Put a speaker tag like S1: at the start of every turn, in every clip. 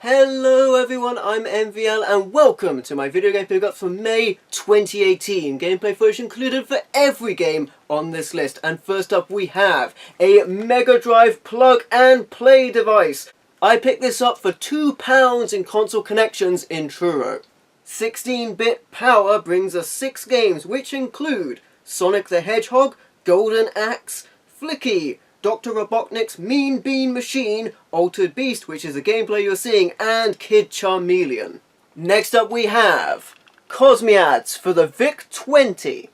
S1: Hello everyone, I'm MVL and welcome to my video game pickup for May 2018. Gameplay footage included for every game on this list. And first up we have a Mega Drive plug and play device. I picked this up for £2 in console connections in Truro. 16-bit power brings us 6 games which include Sonic the Hedgehog, Golden Axe, Flicky, Dr. Robotnik's Mean Bean Machine, Altered Beast, which is the gameplay you're seeing, and Kid Charmeleon. Next up we have Cosmiads for the VIC-20.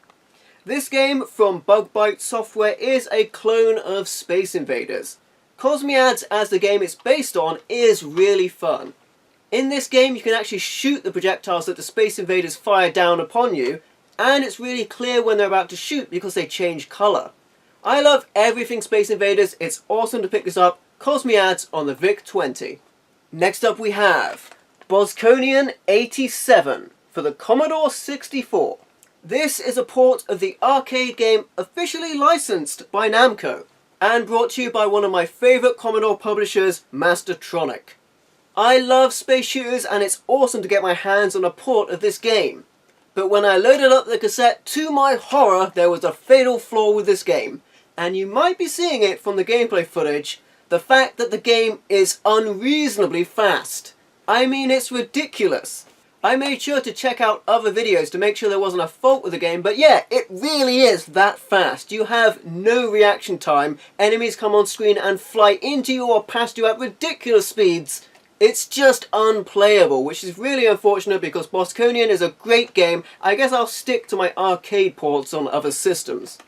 S1: This game from Bug Bite Software is a clone of Space Invaders. Cosmiads, as the game it's based on, is really fun. In this game you can actually shoot the projectiles that the Space Invaders fire down upon you, and it's really clear when they're about to shoot because they change colour. I love everything Space Invaders, it's awesome to pick this up, Cosmiads on the VIC-20. Next up we have Bosconian 87 for the Commodore 64. This is a port of the arcade game officially licensed by Namco, and brought to you by one of my favourite Commodore publishers, Mastertronic. I love space shooters and it's awesome to get my hands on a port of this game. But when I loaded up the cassette, to my horror, there was a fatal flaw with this game. And you might be seeing it from the gameplay footage, the fact that the game is unreasonably fast. I mean, it's ridiculous. I made sure to check out other videos to make sure there wasn't a fault with the game, but yeah, it really is that fast. You have no reaction time, enemies come on screen and fly into you or past you at ridiculous speeds. It's just unplayable, which is really unfortunate because Bosconian is a great game. I guess I'll stick to my arcade ports on other systems.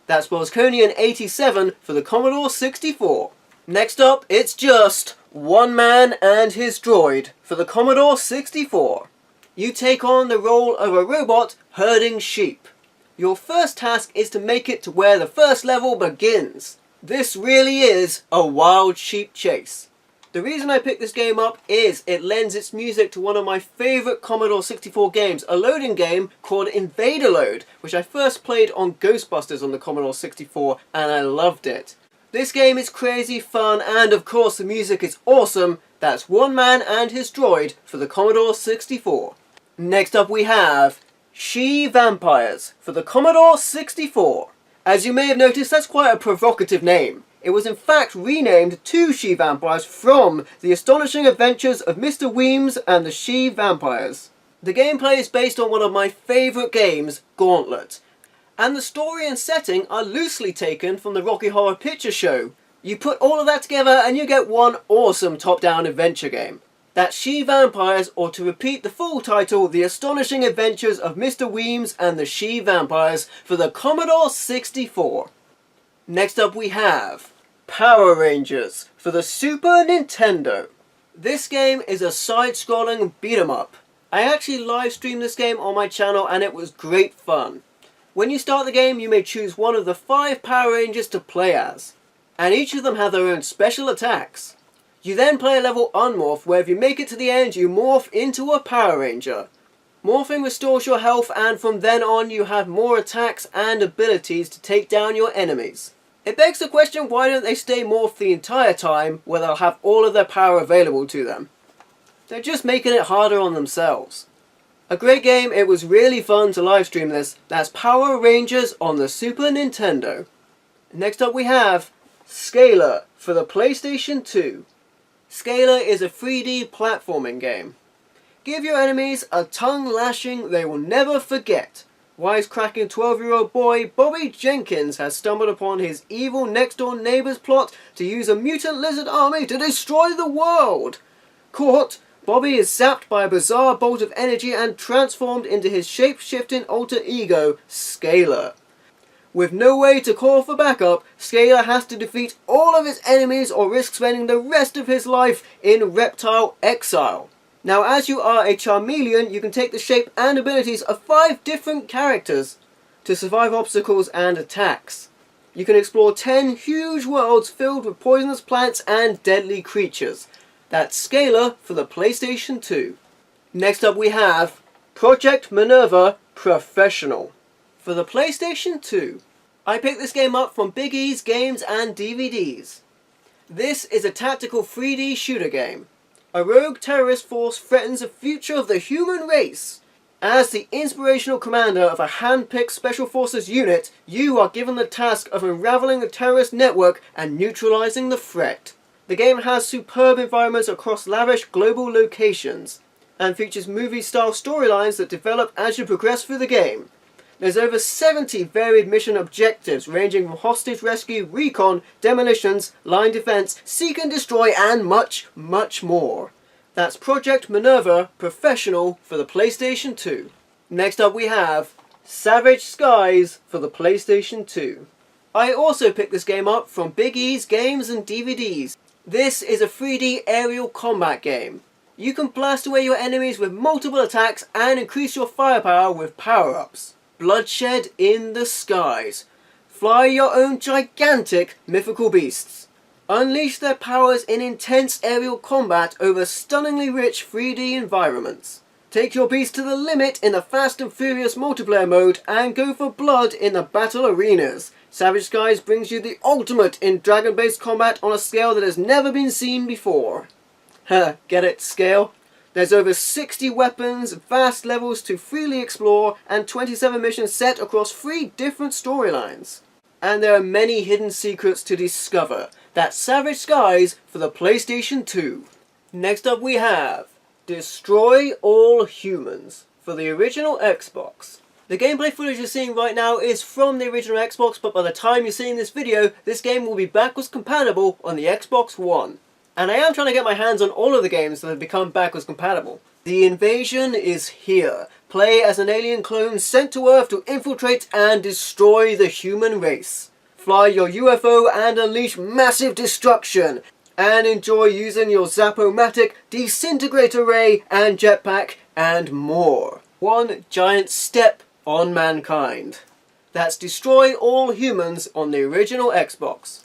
S1: That's Bosconian 87 for the Commodore 64. Next up, it's just Man and His Droid for the Commodore 64. You take on the role of a robot herding sheep. Your first task is to make it to where the first level begins. This really is a wild sheep chase. The reason I picked this game up is it lends its music to one of my favourite Commodore 64 games, a loading game called Invader Load, which I first played on Ghostbusters on the Commodore 64 and I loved it. This game is crazy fun and of course the music is awesome. That's Man and His Droid for the Commodore 64. Next up we have She-Vampires for the Commodore 64. As you may have noticed, that's quite a provocative name. It was in fact renamed to She-Vampires from The Astonishing Adventures of Mr. Weems and the She-Vampires. The gameplay is based on one of my favourite games, Gauntlet, and the story and setting are loosely taken from the Rocky Horror Picture Show. You put all of that together and you get one awesome top-down adventure game. That's She-Vampires, or to repeat the full title, The Astonishing Adventures of Mr. Weems and the She-Vampires for the Commodore 64. Next up we have Power Rangers for the Super Nintendo. This game is a side-scrolling beat-em-up. I actually live-streamed this game on my channel and it was great fun. When you start the game you may choose one of the 5 Power Rangers to play as, and each of them have their own special attacks. You then play a level Unmorph where if you make it to the end you morph into a Power Ranger. Morphing restores your health and from then on you have more attacks and abilities to take down your enemies. It begs the question, why don't they stay morphed the entire time where they'll have all of their power available to them? They're just making it harder on themselves. A great game, it was really fun to livestream this. That's Power Rangers on the Super Nintendo. Next up we have Scalar for the PlayStation 2. Scalar is a 3D platforming game. Give your enemies a tongue lashing they will never forget. Wisecracking 12-year-old boy Bobby Jenkins has stumbled upon his evil next-door neighbour's plot to use a mutant lizard army to destroy the world. Caught, Bobby is zapped by a bizarre bolt of energy and transformed into his shape-shifting alter ego, Scalar. With no way to call for backup, Scalar has to defeat all of his enemies or risk spending the rest of his life in reptile exile. Now as you are a Charmeleon, you can take the shape and abilities of 5 different characters to survive obstacles and attacks. You can explore 10 huge worlds filled with poisonous plants and deadly creatures. That's Scalar for the PlayStation 2. Next up we have Project Minerva Professional for the PlayStation 2. I picked this game up from Big E's Games and DVDs. This is a tactical 3D shooter game. A rogue terrorist force threatens the future of the human race. As the inspirational commander of a hand-picked Special Forces unit, you are given the task of unraveling the terrorist network and neutralizing the threat. The game has superb environments across lavish global locations, and features movie-style storylines that develop as you progress through the game. There's over 70 varied mission objectives ranging from hostage rescue, recon, demolitions, line defense, seek and destroy, and much, much more. That's Project Minerva Professional for the PlayStation 2. Next up we have Savage Skies for the PlayStation 2. I also picked this game up from Big E's Games and DVDs. This is a 3D aerial combat game. You can blast away your enemies with multiple attacks and increase your firepower with power-ups. Bloodshed in the skies. Fly your own gigantic mythical beasts. Unleash their powers in intense aerial combat over stunningly rich 3D environments. Take your beast to the limit in the Fast and Furious multiplayer mode and go for blood in the battle arenas. Savage Skies brings you the ultimate in dragon-based combat on a scale that has never been seen before. Get it, scale? There's over 60 weapons, vast levels to freely explore, and 27 missions set across 3 different storylines. And there are many hidden secrets to discover. That's Savage Skies for the PlayStation 2. Next up we have Destroy All Humans for the original Xbox. The gameplay footage you're seeing right now is from the original Xbox, but by the time you're seeing this video, this game will be backwards compatible on the Xbox One. And I am trying to get my hands on all of the games that have become backwards compatible. The invasion is here. Play as an alien clone sent to Earth to infiltrate and destroy the human race. Fly your UFO and unleash massive destruction. And enjoy using your Zap-O-Matic, Disintegrator Ray and Jetpack and more. One giant step on mankind. That's Destroy All Humans on the original Xbox.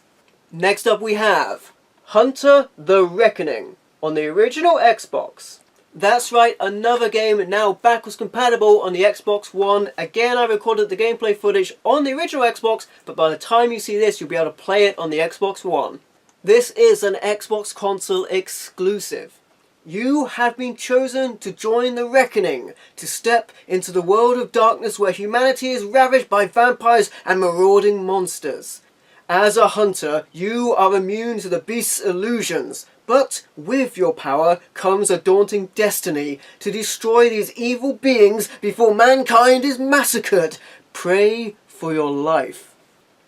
S1: Next up we have Hunter the Reckoning on the original Xbox. That's right, another game now backwards compatible on the Xbox One. Again, I recorded the gameplay footage on the original Xbox, but by the time you see this, you'll be able to play it on the Xbox One. This is an Xbox console exclusive. You have been chosen to join the Reckoning, to step into the world of darkness where humanity is ravaged by vampires and marauding monsters. As a hunter, you are immune to the beast's illusions, but with your power comes a daunting destiny to destroy these evil beings before mankind is massacred. Pray for your life.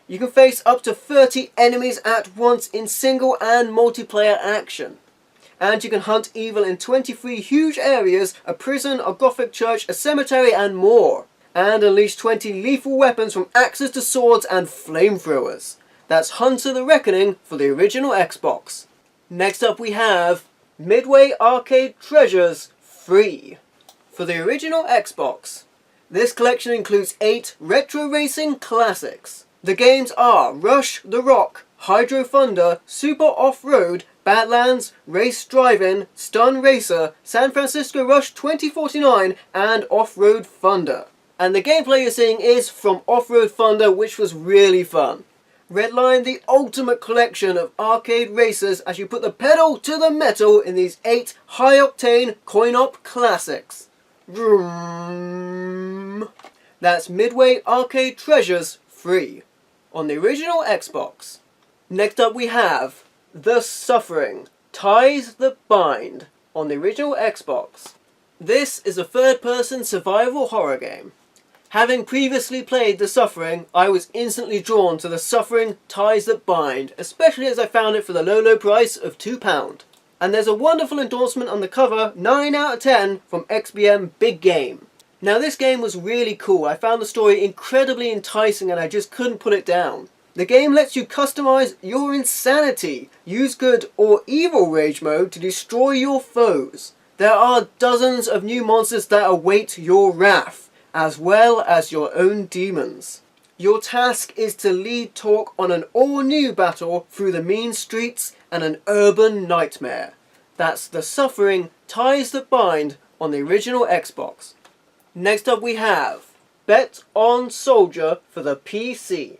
S1: You can face up to 30 enemies at once in single and multiplayer action. And you can hunt evil in 23 huge areas, a prison, a gothic church, a cemetery and more. And unleash 20 lethal weapons from axes to swords and flamethrowers. That's Hunter the Reckoning for the original Xbox. Next up we have Midway Arcade Treasures Free for the original Xbox. This collection includes 8 retro racing classics. The games are Rush the Rock, Hydro Thunder, Super Off-Road, Badlands, Race Drive-In, Stun Racer, San Francisco Rush 2049 and Off-Road Thunder. And the gameplay you're seeing is from Off-Road Thunder, which was really fun. Redline the ultimate collection of arcade racers as you put the pedal to the metal in these 8 high-octane coin-op classics. Vroom. That's Midway Arcade Treasures Free on the original Xbox. Next up we have The Suffering, Ties That Bind on the original Xbox. This is a third-person survival horror game. Having previously played The Suffering, I was instantly drawn to The Suffering Ties That Bind, especially as I found it for the low price of £2. And there's a wonderful endorsement on the cover, 9 out of 10 from XBM Big Game. Now this game was really cool. I found the story incredibly enticing and I just couldn't put it down. The game lets you customize your insanity, use good or evil rage mode to destroy your foes. There are dozens of new monsters that await your wrath, as well as your own demons. Your task is to lead Talk on an all-new battle through the mean streets and an urban nightmare. That's The Suffering Ties That Bind on the original Xbox. Next up we have Bet on Soldier for the PC.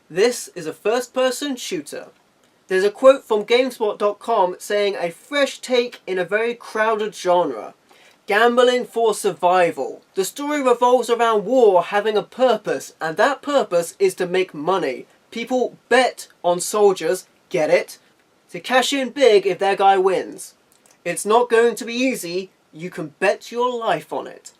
S1: This is a first-person shooter. There's a quote from GameSpot.com saying a fresh take in a very crowded genre. Gambling for survival. The story revolves around war having a purpose, and that purpose is to make money. People bet on soldiers, get it? To cash in big if their guy wins. It's not going to be easy, you can bet your life on it.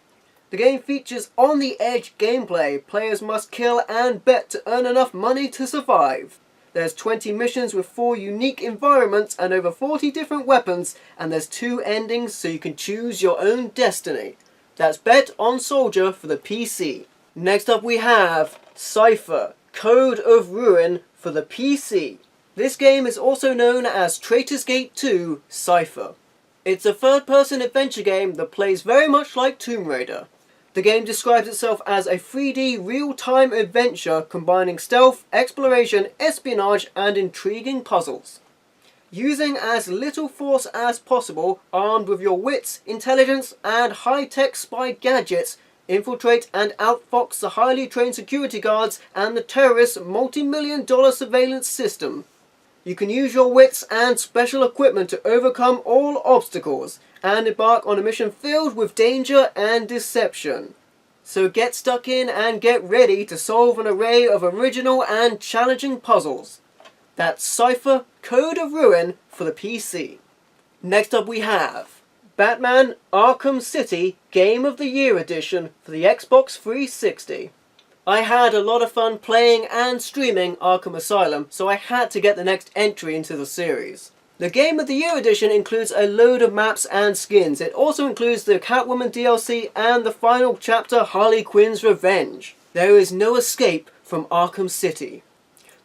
S1: The game features on-the-edge gameplay. Players must kill and bet to earn enough money to survive. There's 20 missions with 4 unique environments and over 40 different weapons, and there's 2 endings so you can choose your own destiny. That's Bet on Soldier for the PC. Next up we have Cypher, Code of Ruin for the PC. This game is also known as Traitors Gate 2 Cypher. It's a third-person adventure game that plays very much like Tomb Raider. The game describes itself as a 3D real-time adventure combining stealth, exploration, espionage and intriguing puzzles. Using as little force as possible, armed with your wits, intelligence and high-tech spy gadgets, infiltrate and outfox the highly trained security guards and the terrorists' multi-million-dollar surveillance system. You can use your wits and special equipment to overcome all obstacles and embark on a mission filled with danger and deception. So get stuck in and get ready to solve an array of original and challenging puzzles. That's Cypher Code of Ruin for the PC. Next up we have Batman Arkham City Game of the Year Edition for the Xbox 360. I had a lot of fun playing and streaming Arkham Asylum, so I had to get the next entry into the series. The Game of the Year edition includes a load of maps and skins. It also includes the Catwoman DLC and the final chapter, Harley Quinn's Revenge. There is no escape from Arkham City,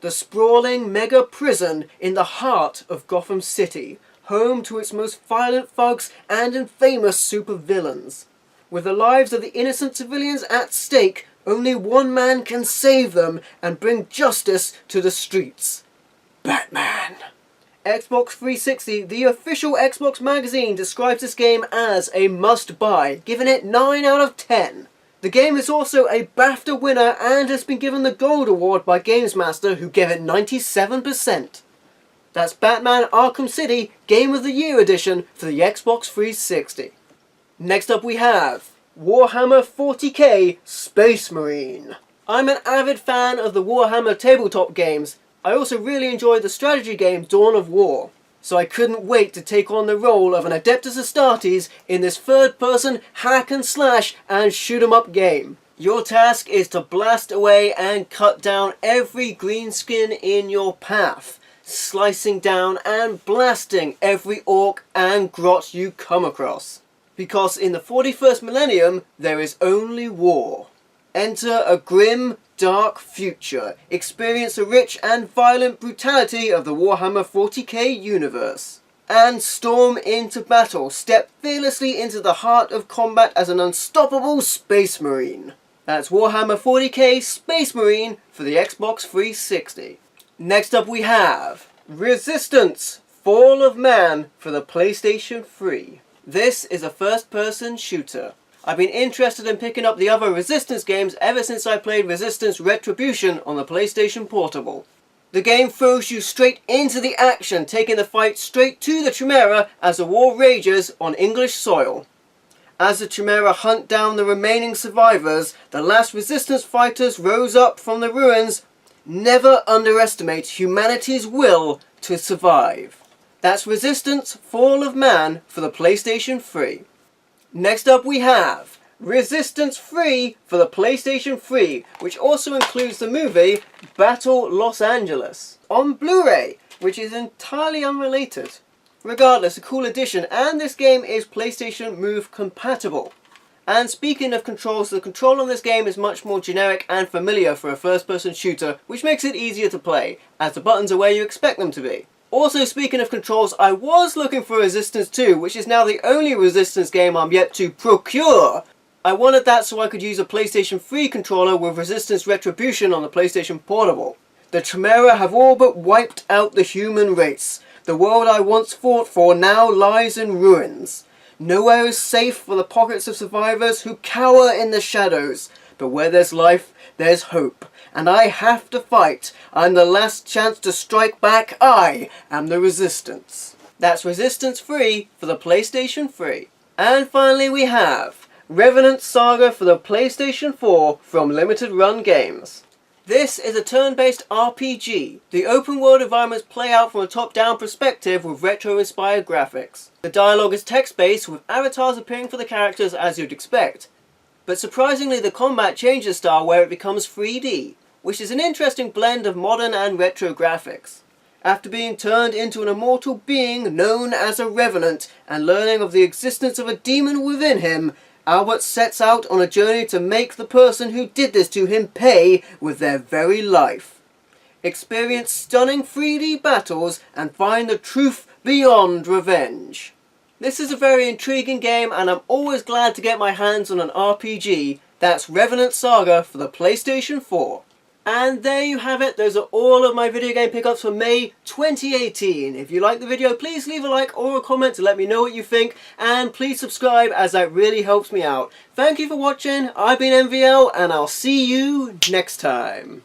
S1: the sprawling mega prison in the heart of Gotham City, home to its most violent thugs and infamous supervillains. With the lives of the innocent civilians at stake, only one man can save them and bring justice to the streets. Batman. Xbox 360, the official Xbox magazine, describes this game as a must-buy, giving it 9 out of 10. The game is also a BAFTA winner and has been given the Gold Award by Games Master, who gave it 97%. That's Batman Arkham City Game of the Year Edition for the Xbox 360. Next up we have Warhammer 40k Space Marine. I'm an avid fan of the Warhammer tabletop games. I also really enjoyed the strategy game Dawn of War, so I couldn't wait to take on the role of an Adeptus Astartes in this third-person hack and slash and shoot 'em up game. Your task is to blast away and cut down every greenskin in your path, slicing down and blasting every orc and grot you come across. Because in the 41st millennium, there is only war. Enter a grim, dark future. Experience the rich and violent brutality of the Warhammer 40k universe. And storm into battle. Step fearlessly into the heart of combat as an unstoppable Space Marine. That's Warhammer 40k Space Marine for the Xbox 360. Next up we have Resistance Fall of Man for the PlayStation 3. This is a first-person shooter. I've been interested in picking up the other Resistance games ever since I played Resistance Retribution on the PlayStation Portable. The game throws you straight into the action, taking the fight straight to the Chimera as the war rages on English soil. As the Chimera hunt down the remaining survivors, the last Resistance fighters rose up from the ruins. Never underestimate humanity's will to survive. That's Resistance Fall of Man for the PlayStation 3. Next up we have Resistance 3 for the PlayStation 3, which also includes the movie Battle Los Angeles on Blu-ray, which is entirely unrelated. Regardless, a cool addition, and this game is PlayStation Move compatible. And speaking of controls, the control on this game is much more generic and familiar for a first-person shooter, which makes it easier to play, as the buttons are where you expect them to be. Also, speaking of controls, I was looking for Resistance 2, which is now the only Resistance game I'm yet to procure. I wanted that so I could use a PlayStation 3 controller with Resistance Retribution on the PlayStation Portable. The Chimera have all but wiped out the human race. The world I once fought for now lies in ruins. Nowhere is safe for the pockets of survivors who cower in the shadows. But where there's life, there's hope. And I have to fight. I'm the last chance to strike back. I am the Resistance. That's Resistance Free for the PlayStation 3. And finally we have Revenant Saga for the PlayStation 4 from Limited Run Games. This is a turn-based RPG. The open world environments play out from a top-down perspective with retro-inspired graphics. The dialogue is text-based with avatars appearing for the characters as you'd expect. But surprisingly the combat changes style where it becomes 3D, which is an interesting blend of modern and retro graphics. After being turned into an immortal being known as a Revenant and learning of the existence of a demon within him, Albert sets out on a journey to make the person who did this to him pay with their very life. Experience stunning 3D battles and find the truth beyond revenge. This is a very intriguing game and I'm always glad to get my hands on an RPG. That's Revenant Saga for the PlayStation 4. And there you have it, those are all of my video game pickups for May 2018. If you like the video, please leave a like or a comment to let me know what you think, and please subscribe as that really helps me out. Thank you for watching, I've been MVL, and I'll see you next time.